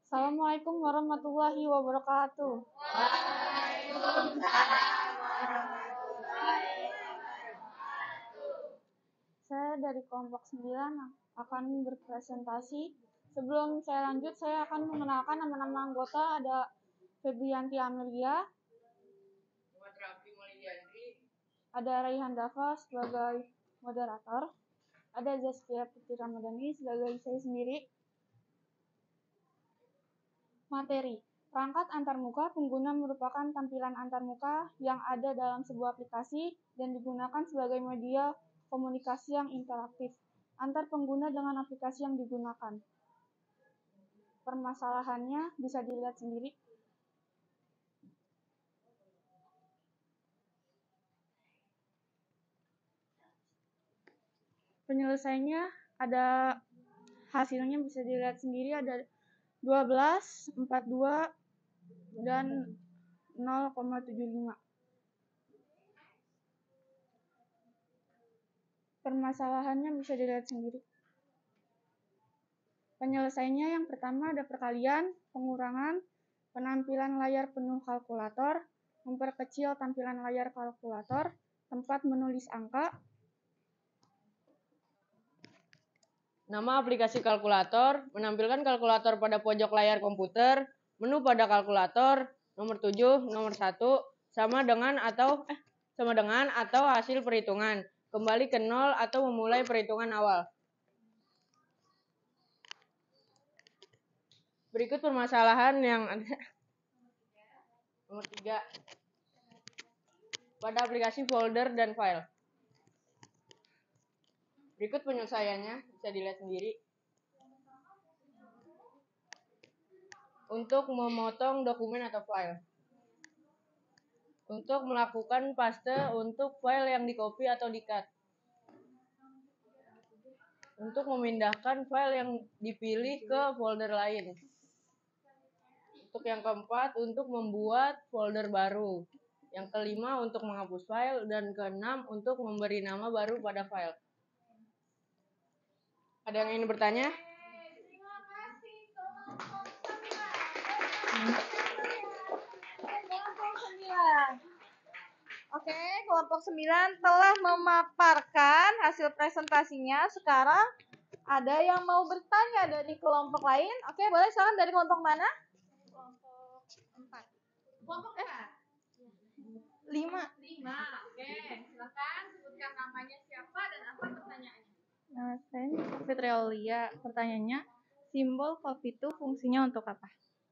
Assalamualaikum warahmatullahi wabarakatuh. Saya dari kelompok 9 akan berpresentasi. Sebelum saya lanjut, saya akan mengenalkan nama-nama anggota. Ada Febrianti Amelia, ada Raihan Dava sebagai moderator, ada Zaskia Putri Ramadhani sebagai saya sendiri. Materi. Perangkat antarmuka pengguna merupakan tampilan antarmuka yang ada dalam sebuah aplikasi dan digunakan sebagai media komunikasi yang interaktif antar pengguna dengan aplikasi yang digunakan. Permasalahannya bisa dilihat sendiri. Penyelesaiannya ada hasilnya bisa dilihat sendiri, ada 12, 42, dan 0,75. Permasalahannya bisa dilihat sendiri. Penyelesaiannya yang pertama ada perkalian, pengurangan, penampilan layar penuh kalkulator, memperkecil tampilan layar kalkulator, tempat menulis angka. Nama aplikasi kalkulator, menampilkan kalkulator pada pojok layar komputer, menu pada kalkulator, nomor 7, nomor 1, sama dengan atau hasil perhitungan, kembali ke 0 atau memulai perhitungan awal. Berikut permasalahan yang ada. Nomor 3. Pada aplikasi folder dan file. Berikut penyelesaiannya, bisa dilihat sendiri. Untuk memotong dokumen atau file. Untuk melakukan paste untuk file yang di-copy atau di-cut. Untuk memindahkan file yang dipilih ke folder lain. Untuk yang keempat, untuk membuat folder baru. Yang kelima, untuk menghapus file. Dan keenam, untuk memberi nama baru pada file. Ada yang ingin bertanya? Terima kasih kelompok 9. Oke, kelompok 9 telah memaparkan hasil presentasinya. Sekarang ada yang mau bertanya dari kelompok lain. Oke, boleh silakan dari kelompok mana? Kelompok 4. Kelompok 4? 5. Oke, silakan sebutkan namanya siapa dan apa pertanyaannya. Nah, saya Fitri Aulia. Pertanyaannya, simbol kopi itu fungsinya untuk apa?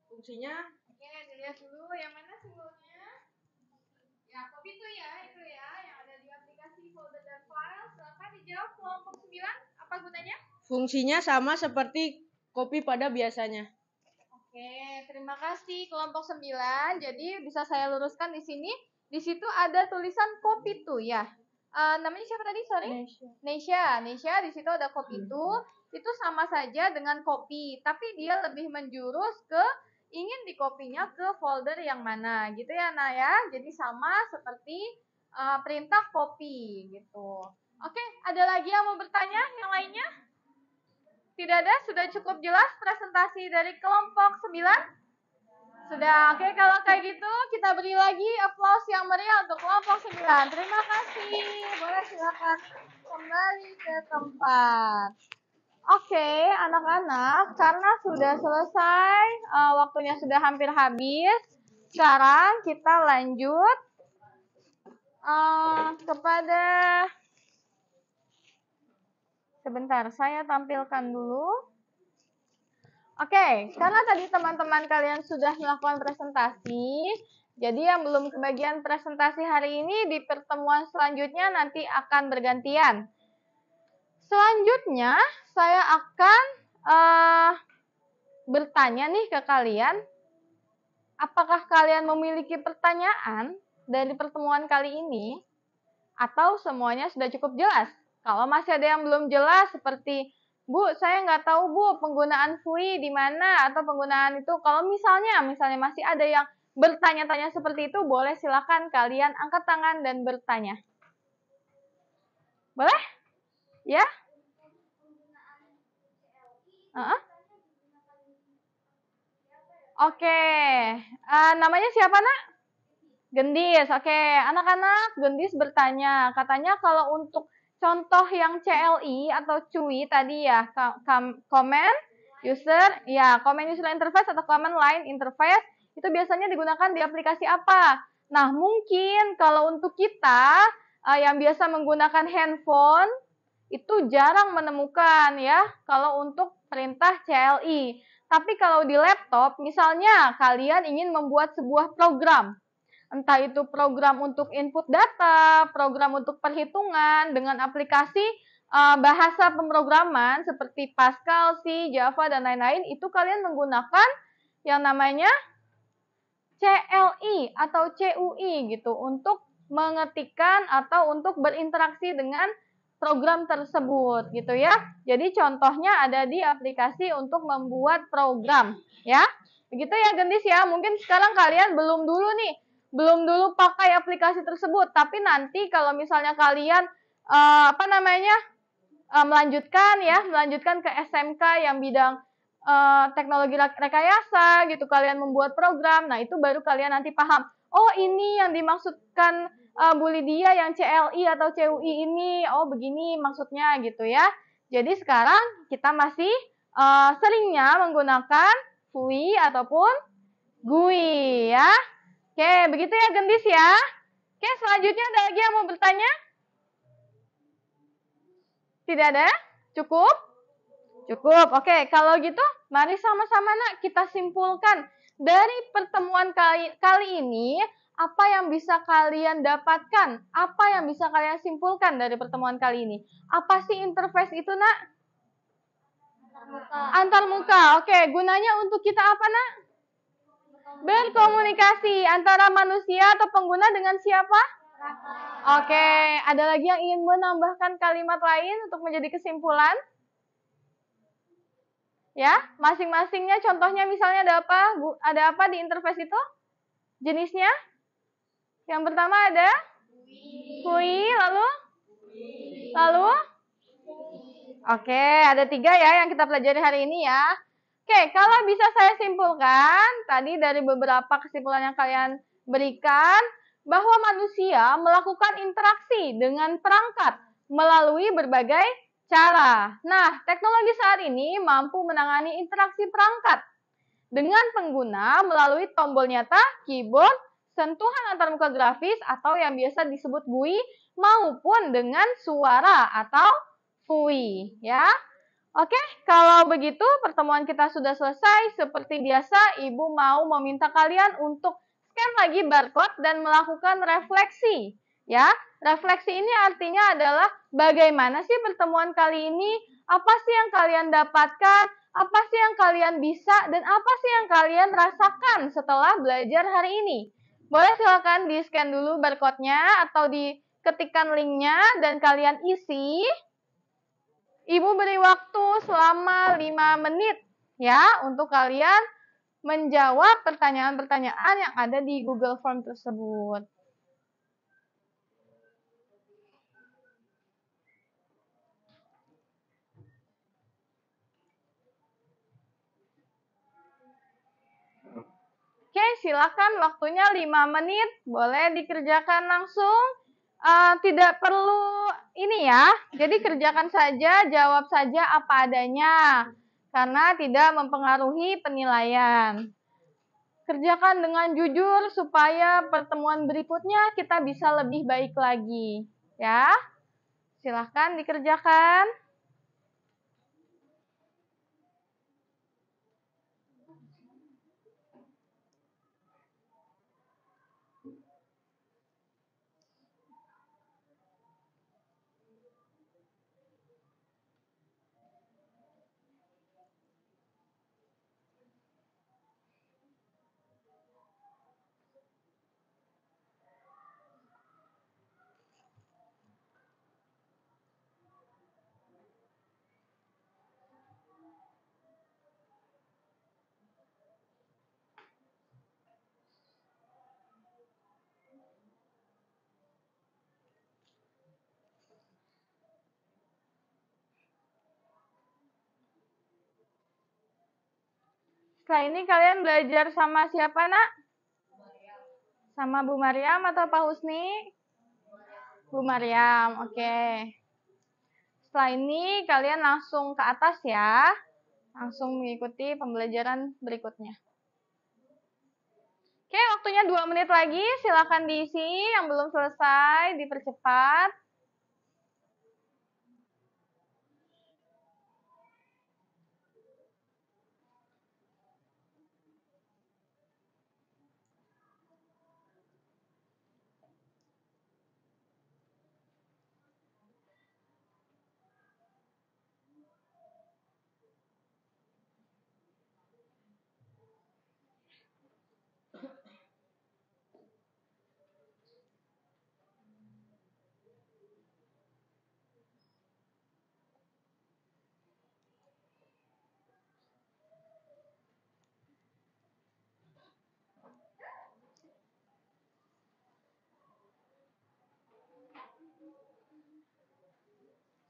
Fungsinya? Oke, dilihat dulu yang mana simbolnya. Ya, kopi itu ya, yang ada di aplikasi folder dan file. Silakan dijawab kelompok 9. Apa gunanya? Fungsinya sama seperti kopi pada biasanya. Oke, terima kasih kelompok 9. Jadi bisa saya luruskan di sini. Di situ ada tulisan kopi itu ya. Namanya siapa tadi? Sorry? Nesha. Di situ ada kopi itu. Itu sama saja dengan kopi, tapi dia lebih menjurus ke ingin dikopinya ke folder yang mana, gitu ya, Nah ya. Jadi sama seperti perintah copy gitu. Oke, ada lagi yang mau bertanya? Yang lainnya? Tidak ada? Sudah cukup jelas presentasi dari kelompok 9? Sudah, oke, kalau kayak gitu kita beri lagi aplaus yang meriah untuk kelompok 9. Terima kasih. Boleh silakan kembali ke tempat. Oke, anak-anak, karena sudah selesai, waktunya sudah hampir habis. Sekarang kita lanjut kepada... Sebentar, saya tampilkan dulu. Oke, karena tadi teman-teman kalian sudah melakukan presentasi, jadi yang belum kebagian presentasi hari ini di pertemuan selanjutnya nanti akan bergantian. Selanjutnya, saya akan bertanya nih ke kalian, apakah kalian memiliki pertanyaan dari pertemuan kali ini? Atau semuanya sudah cukup jelas? Kalau masih ada yang belum jelas seperti, Bu, saya nggak tahu Bu penggunaan fui di mana atau penggunaan itu. Kalau misalnya masih ada yang bertanya-tanya seperti itu, boleh silakan kalian angkat tangan dan bertanya. Boleh? Ya? Oke, namanya siapa nak? Gendis. Oke, anak-anak Gendis bertanya, katanya kalau untuk contoh yang CLI atau CUI tadi ya, Command User Interface atau Command Line Interface, itu biasanya digunakan di aplikasi apa? Nah, mungkin kalau untuk kita yang biasa menggunakan handphone, itu jarang menemukan ya, kalau untuk perintah CLI. Tapi kalau di laptop, misalnya kalian ingin membuat sebuah program, entah itu program untuk input data, program untuk perhitungan dengan aplikasi bahasa pemrograman seperti Pascal, C, Java, dan lain-lain, itu kalian menggunakan yang namanya CLI atau CUI gitu untuk mengetikkan atau untuk berinteraksi dengan program tersebut gitu ya. Jadi contohnya ada di aplikasi untuk membuat program ya. Begitu ya Gendis ya. Mungkin sekarang kalian belum dulu pakai aplikasi tersebut, tapi nanti kalau misalnya kalian melanjutkan ke SMK yang bidang teknologi rekayasa gitu, kalian membuat program, nah itu baru kalian nanti paham, oh ini yang dimaksudkan Bu Lydia yang CLI atau CUI ini, oh begini maksudnya gitu ya. Jadi sekarang kita masih seringnya menggunakan FUI ataupun GUI ya. Oke, begitu ya Gendis ya. Oke, selanjutnya ada lagi yang mau bertanya? Tidak ada? Cukup? Cukup. Oke, kalau gitu mari sama-sama nak kita simpulkan dari pertemuan kali ini, apa yang bisa kalian dapatkan? Apa yang bisa kalian simpulkan dari pertemuan kali ini? Apa sih interface itu nak? Antar muka. Oke, gunanya untuk kita apa nak? Berkomunikasi antara manusia atau pengguna dengan siapa? Oke, ada lagi yang ingin menambahkan kalimat lain untuk menjadi kesimpulan? Ya, masing-masingnya contohnya misalnya ada apa? Ada apa di interface itu? Jenisnya? Yang pertama ada FUI, lalu? Oke, ada 3 ya yang kita pelajari hari ini ya. Oke, kalau bisa saya simpulkan, tadi dari beberapa kesimpulan yang kalian berikan, bahwa manusia melakukan interaksi dengan perangkat melalui berbagai cara. Nah, teknologi saat ini mampu menangani interaksi perangkat dengan pengguna melalui tombol nyata, keyboard, sentuhan antarmuka grafis atau yang biasa disebut GUI, maupun dengan suara atau FUI ya. Oke, kalau begitu pertemuan kita sudah selesai. Seperti biasa, Ibu mau meminta kalian untuk scan lagi barcode dan melakukan refleksi. Ya, refleksi ini artinya adalah bagaimana sih pertemuan kali ini, apa sih yang kalian dapatkan, apa sih yang kalian bisa, dan apa sih yang kalian rasakan setelah belajar hari ini. Boleh silakan di-scan dulu barcode-nya atau diketikkan link-nya dan kalian isi. Ibu beri waktu selama 5 menit ya untuk kalian menjawab pertanyaan-pertanyaan yang ada di Google Form tersebut. Oke, silakan waktunya 5 menit, boleh dikerjakan langsung. Tidak perlu ini ya, jadi kerjakan saja, jawab saja apa adanya, karena tidak mempengaruhi penilaian. Kerjakan dengan jujur supaya pertemuan berikutnya kita bisa lebih baik lagi. Ya, silahkan dikerjakan. Setelah ini kalian belajar sama siapa, Nak? Sama Bu Mariam atau Pak Husni? Bu Mariam, oke. Setelah ini kalian langsung ke atas ya. Langsung mengikuti pembelajaran berikutnya. Oke, waktunya 2 menit lagi. Silakan diisi. Yang belum selesai, dipercepat.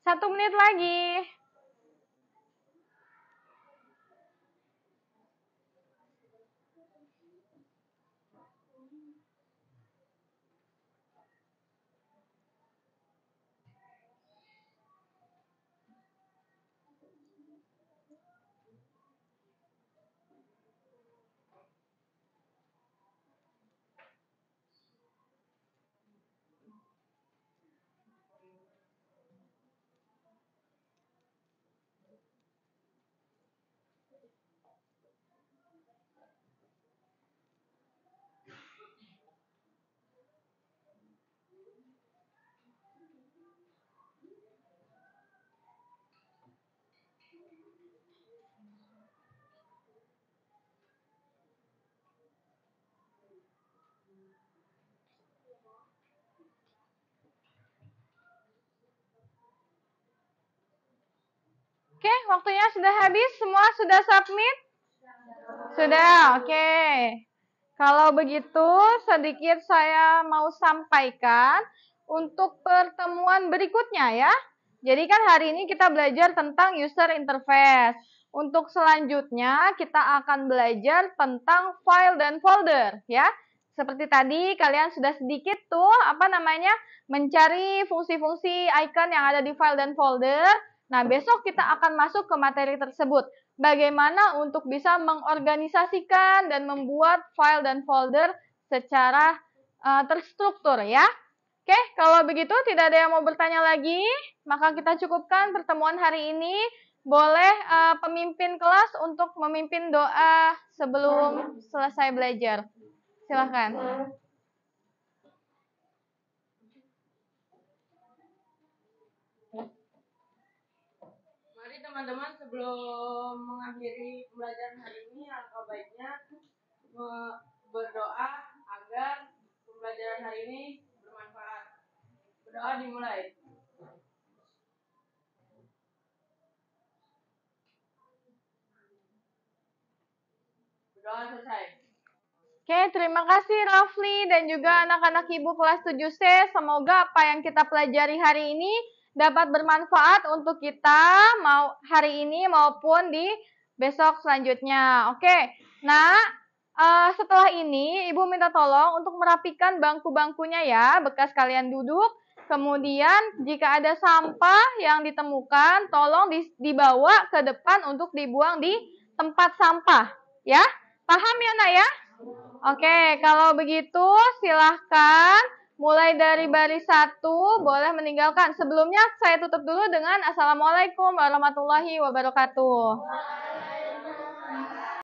Satu menit lagi. Oke, waktunya sudah habis. Semua sudah submit? Sudah, oke. Kalau begitu, sedikit saya mau sampaikan untuk pertemuan berikutnya ya. Jadi kan hari ini kita belajar tentang user interface. Untuk selanjutnya, kita akan belajar tentang file dan folder ya. Seperti tadi, kalian sudah sedikit tuh, mencari fungsi-fungsi icon yang ada di file dan folder. Nah, besok kita akan masuk ke materi tersebut. Bagaimana untuk bisa mengorganisasikan dan membuat file dan folder secara terstruktur ya. Oke, kalau begitu tidak ada yang mau bertanya lagi, maka kita cukupkan pertemuan hari ini. Boleh pemimpin kelas untuk memimpin doa sebelum selesai belajar. Silakan. Mari teman-teman, sebelum mengakhiri pembelajaran hari ini, alangkah baiknya berdoa agar pembelajaran hari ini bermanfaat. Berdoa dimulai. Berdoa selesai. Oke, terima kasih Rafli dan juga anak-anak Ibu kelas 7C. Semoga apa yang kita pelajari hari ini dapat bermanfaat untuk kita mau hari ini maupun di besok selanjutnya. Oke, nah setelah ini Ibu minta tolong untuk merapikan bangku-bangkunya ya, bekas kalian duduk. Kemudian jika ada sampah yang ditemukan, tolong dibawa ke depan untuk dibuang di tempat sampah. Ya, paham ya Nak ya? Oke, kalau begitu silahkan mulai dari baris 1 boleh meninggalkan. Sebelumnya saya tutup dulu dengan Assalamualaikum warahmatullahi wabarakatuh.